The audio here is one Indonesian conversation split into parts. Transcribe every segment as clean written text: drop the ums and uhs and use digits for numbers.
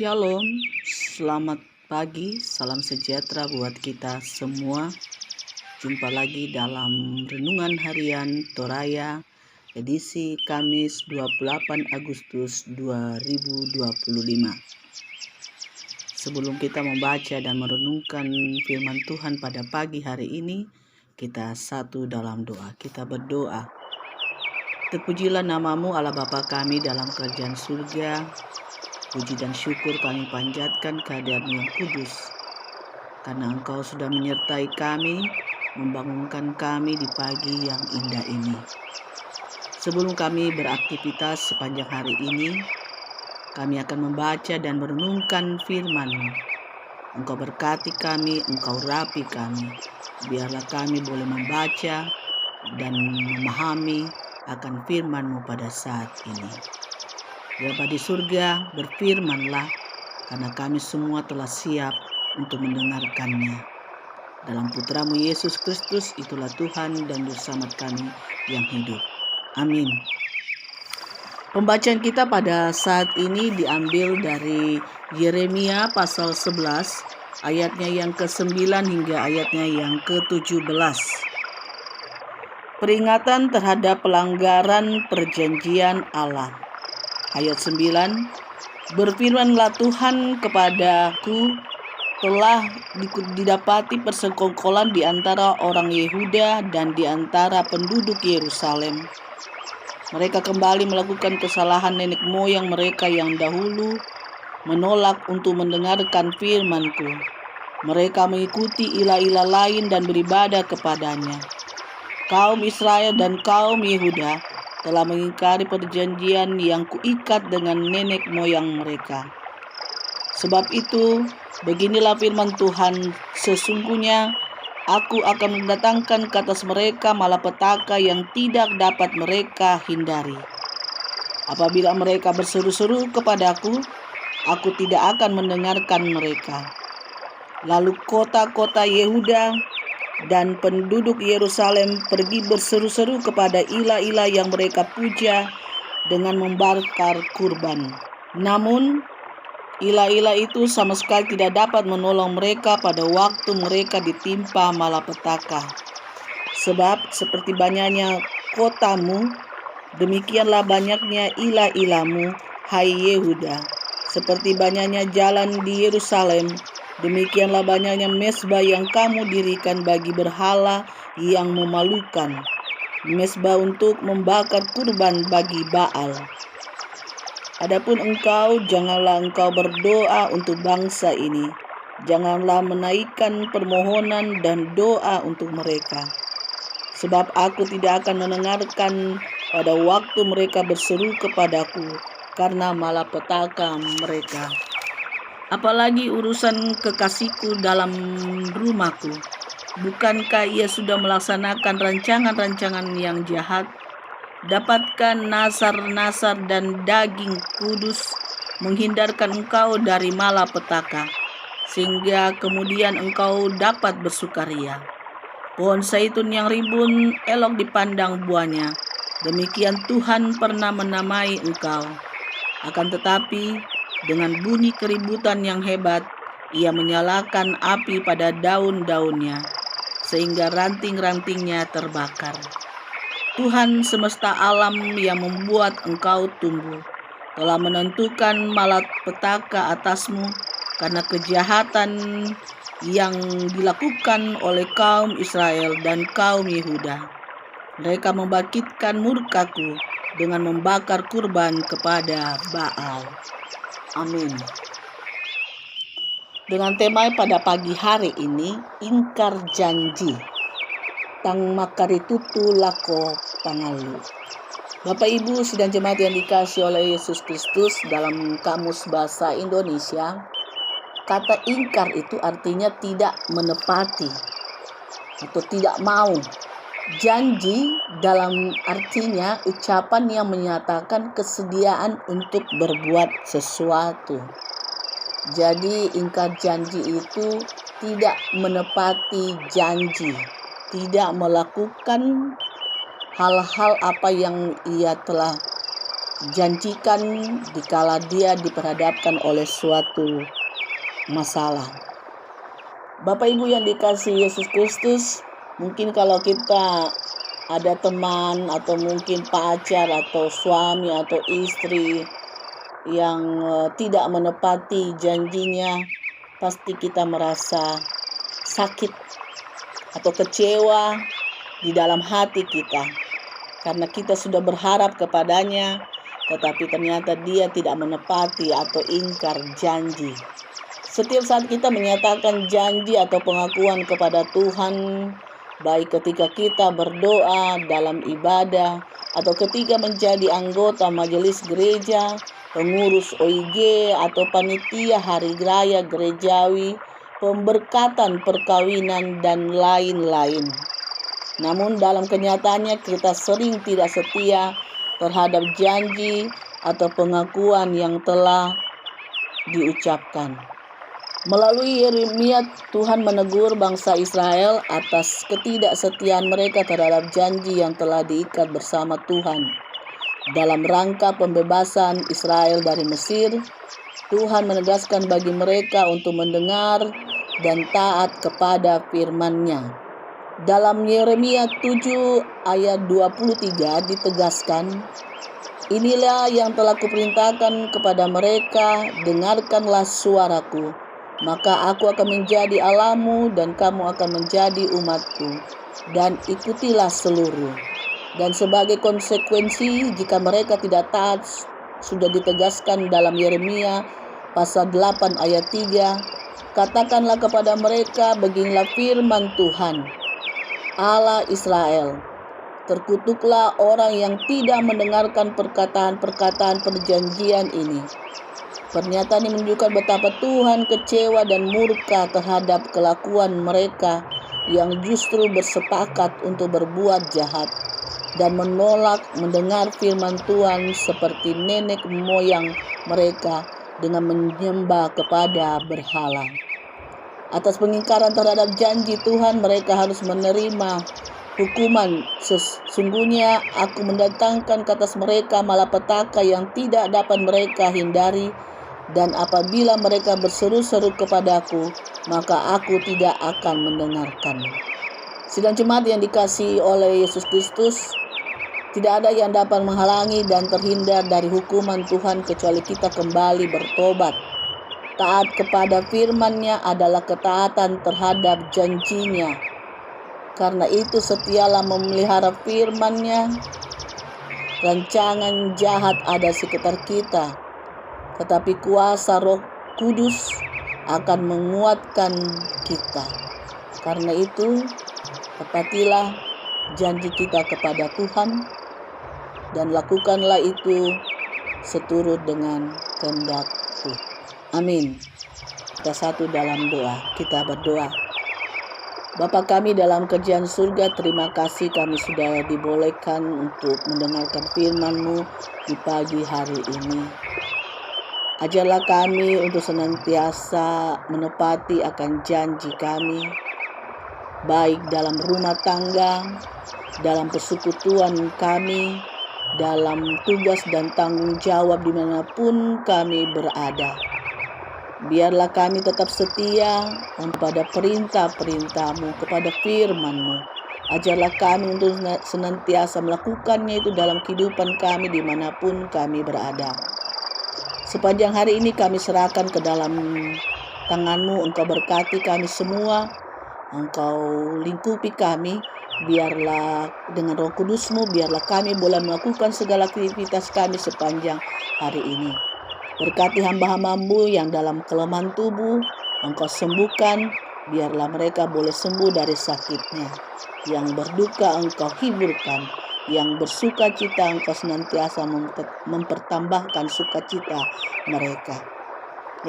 Shalom, selamat pagi, salam sejahtera buat kita semua. Jumpa lagi dalam Renungan Harian Toraya, edisi Kamis 28 Agustus 2025. Sebelum kita membaca dan merenungkan firman Tuhan pada pagi hari ini, kita satu dalam doa. Kita berdoa. Terpujilah namamu Allah Bapa kami dalam kerajaan surga. Puji dan syukur kami panjatkan kehadirat-Mu yang kudus, karena Engkau sudah menyertai kami, membangunkan kami di pagi yang indah ini. Sebelum kami beraktivitas sepanjang hari ini, kami akan membaca dan merenungkan firman-Mu. Engkau berkati kami, Engkau rapi kami. Biarlah kami boleh membaca dan memahami akan firman-Mu pada saat ini. Bapa di surga, berfirmanlah, karena kami semua telah siap untuk mendengarkannya. Dalam Putra-Mu Yesus Kristus, itulah Tuhan dan Juru Selamat kami yang hidup. Amin. Pembacaan kita pada saat ini diambil dari Yeremia pasal 11, ayatnya yang ke-9 hingga ayatnya yang ke-17. Peringatan terhadap pelanggaran perjanjian Allah. Ayat 9, berfirmanlah Tuhan kepadaku, telah didapati persekongkolan di antara orang Yehuda dan di antara penduduk Yerusalem. Mereka kembali melakukan kesalahan nenek moyang mereka yang dahulu menolak untuk mendengarkan firman-Ku. Mereka mengikuti ilah-ilah lain dan beribadah kepadanya. Kaum Israel dan kaum Yehuda telah mengingkari perjanjian yang kuikat dengan nenek moyang mereka. Sebab itu, beginilah firman Tuhan, sesungguhnya aku akan mendatangkan ke atas mereka malapetaka yang tidak dapat mereka hindari. Apabila mereka berseru-seru kepadaku, aku tidak akan mendengarkan mereka. Lalu kota-kota Yehuda dan penduduk Yerusalem pergi berseru-seru kepada ilah-ilah yang mereka puja dengan membakar kurban. Namun, ilah-ilah itu sama sekali tidak dapat menolong mereka pada waktu mereka ditimpa malapetaka. Sebab seperti banyaknya kotamu, demikianlah banyaknya ilah-ilahmu, hai Yehuda. Seperti banyaknya jalan di Yerusalem, demikianlah banyaknya mezbah yang kamu dirikan bagi berhala yang memalukan, mezbah untuk membakar kurban bagi Baal. Adapun engkau, janganlah engkau berdoa untuk bangsa ini, janganlah menaikkan permohonan dan doa untuk mereka. Sebab aku tidak akan mendengarkan pada waktu mereka berseru kepadaku, karena malapetaka mereka. Apalagi urusan kekasihku dalam rumahku. Bukankah ia sudah melaksanakan rancangan-rancangan yang jahat? Dapatkan nasar-nasar dan daging kudus, menghindarkan engkau dari malapetaka, sehingga kemudian engkau dapat bersukaria. Pohon zaitun yang ribun elok dipandang buahnya. Demikian Tuhan pernah menamai engkau. Akan tetapi, dengan bunyi keributan yang hebat, ia menyalakan api pada daun-daunnya, sehingga ranting-rantingnya terbakar. Tuhan semesta alam yang membuat engkau tumbuh, telah menentukan malapetaka atasmu karena kejahatan yang dilakukan oleh kaum Israel dan kaum Yehuda. Mereka membangkitkan murkaku dengan membakar kurban kepada Baal. Amin. Dengan tema pada pagi hari ini, ingkar janji. Tang makaritutu lako pangalu. Bapak Ibu sidang jemaat yang dikasihi oleh Yesus Kristus, dalam kamus bahasa Indonesia, kata ingkar itu artinya tidak menepati atau tidak mau. Janji dalam artinya ucapan yang menyatakan kesediaan untuk berbuat sesuatu. Jadi ingkar janji itu tidak menepati janji, tidak melakukan hal-hal apa yang ia telah janjikan dikala dia diperhadapkan oleh suatu masalah. Bapak Ibu yang dikasihi Yesus Kristus, mungkin kalau kita ada teman atau mungkin pacar atau suami atau istri yang tidak menepati janjinya, pasti kita merasa sakit atau kecewa di dalam hati kita. Karena kita sudah berharap kepadanya, tetapi ternyata dia tidak menepati atau ingkar janji. Setiap saat kita menyatakan janji atau pengakuan kepada Tuhan, baik ketika kita berdoa dalam ibadah, atau ketika menjadi anggota majelis gereja, pengurus OIG, atau panitia hari raya gerejawi, pemberkatan perkawinan, dan lain-lain. Namun dalam kenyataannya kita sering tidak setia terhadap janji atau pengakuan yang telah diucapkan. Melalui Yeremia, Tuhan menegur bangsa Israel atas ketidaksetiaan mereka terhadap janji yang telah diikat bersama Tuhan. Dalam rangka pembebasan Israel dari Mesir, Tuhan menegaskan bagi mereka untuk mendengar dan taat kepada firman-Nya. Dalam Yeremia 7 ayat 23 ditegaskan, "Inilah yang telah kuperintahkan kepada mereka, dengarkanlah suaraku. Maka aku akan menjadi Allahmu dan kamu akan menjadi umatku, dan ikutilah seluruh." Dan sebagai konsekuensi jika mereka tidak taat, sudah ditegaskan dalam Yeremia pasal 8 ayat 3, "Katakanlah kepada mereka, beginilah firman Tuhan, Allah Israel, terkutuklah orang yang tidak mendengarkan perkataan-perkataan perjanjian ini." Pernyataan ini menunjukkan betapa Tuhan kecewa dan murka terhadap kelakuan mereka yang justru bersepakat untuk berbuat jahat dan menolak mendengar firman Tuhan seperti nenek moyang mereka dengan menyembah kepada berhala. Atas pengingkaran terhadap janji Tuhan, mereka harus menerima hukuman. Sesungguhnya aku mendatangkan ke atas mereka malapetaka yang tidak dapat mereka hindari, dan apabila mereka berseru-seru kepadaku, maka aku tidak akan mendengarkan. Sidang jemaat yang dikasihi oleh Yesus Kristus, tidak ada yang dapat menghalangi dan terhindar dari hukuman Tuhan kecuali kita kembali bertobat. Taat kepada firman-Nya adalah ketaatan terhadap janjinya. Karena itu setialah memelihara firman-Nya. Rancangan jahat ada sekitar kita, tetapi kuasa Roh Kudus akan menguatkan kita. Karena itu, tepatilah janji kita kepada Tuhan dan lakukanlah itu seturut dengan kehendak Tuhan. Amin. Kita satu dalam doa. Kita berdoa. Bapa kami dalam kerajaan surga, terima kasih kami sudah dibolehkan untuk mendengarkan firman-Mu di pagi hari ini. Ajarlah kami untuk senantiasa menepati akan janji kami, baik dalam rumah tangga, dalam persekutuan kami, dalam tugas dan tanggung jawab dimanapun kami berada. Biarlah kami tetap setia kepada perintah-perintah-Mu, kepada firman-Mu. Ajarlah kami untuk senantiasa melakukannya itu dalam kehidupan kami dimanapun kami berada. Sepanjang hari ini kami serahkan ke dalam tangan-Mu. Engkau berkati kami semua, Engkau lingkupi kami. Biarlah dengan Roh Kudus-Mu, biarlah kami boleh melakukan segala aktivitas kami sepanjang hari ini. Berkati hamba-hamba-Mu yang dalam kelemahan tubuh, Engkau sembuhkan. Biarlah mereka boleh sembuh dari sakitnya. Yang berduka Engkau hiburkan. Yang bersuka cita Engkau senantiasa mempertambahkan sukacita mereka.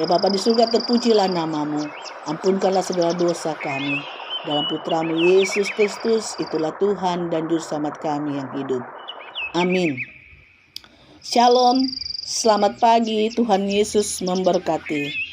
Ya Bapa di surga, terpujilah nama-Mu. Ampunkanlah segala dosa kami. Dalam Putra-Mu Yesus Kristus, itulah Tuhan dan Juru Selamat kami yang hidup. Amin. Shalom, selamat pagi, Tuhan Yesus memberkati.